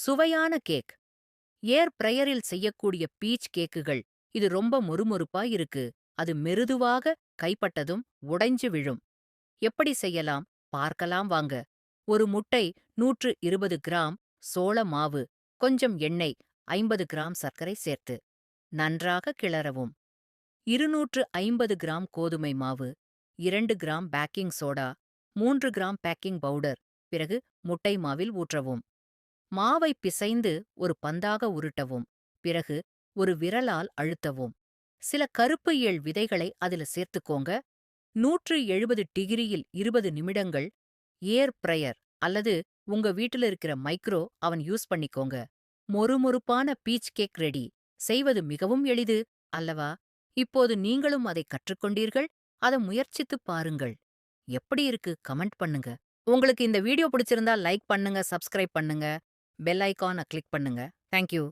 சுவையான கேக். ஏர் பிரயரில் செய்யக்கூடிய பீச் கேக்குகள். இது ரொம்ப மொறுமொறுப்பா இருக்கு. அது மெருதுவாக கைப்பட்டதும் உடைஞ்சு விழும். எப்படி செய்யலாம்? பார்க்கலாம் வாங்க. ஒரு முட்டை, 120 கிராம் சோள மாவு, கொஞ்சம் எண்ணெய், 50 கிராம் சர்க்கரை சேர்த்து நன்றாக கிளறவும். 250 கிராம் கோதுமை மாவு, 2 gram baking soda, 3 gram baking powder, பிறகு முட்டை மாவில் ஊற்றவும். மாவை பிசைந்து ஒரு பந்தாக உருட்டவும். பிறகு ஒரு விரலால் அழுத்தவும். சில கருப்பு எள் விதைகளை அதுல சேர்த்துக்கோங்க. 170 டிகிரியில் 20 நிமிடங்கள் ஏர் பிரயர் அல்லது உங்க வீட்டுல இருக்கிற மைக்ரோ அவன் யூஸ் பண்ணிக்கோங்க. மொறுமொறுப்பான பீச் கேக் ரெடி. செய்வது மிகவும் எளிது அல்லவா? இப்போது நீங்களும் அதை கற்றுக்கொண்டீர்கள். அதை முயற்சித்துப் பாருங்கள். எப்படி இருக்கு கமெண்ட் பண்ணுங்க. உங்களுக்கு இந்த வீடியோ பிடிச்சிருந்தா லைக் பண்ணுங்க, சப்ஸ்கிரைப் பண்ணுங்க, பெல் ஐகானை கிளிக் பண்ணுங்க. Thank you.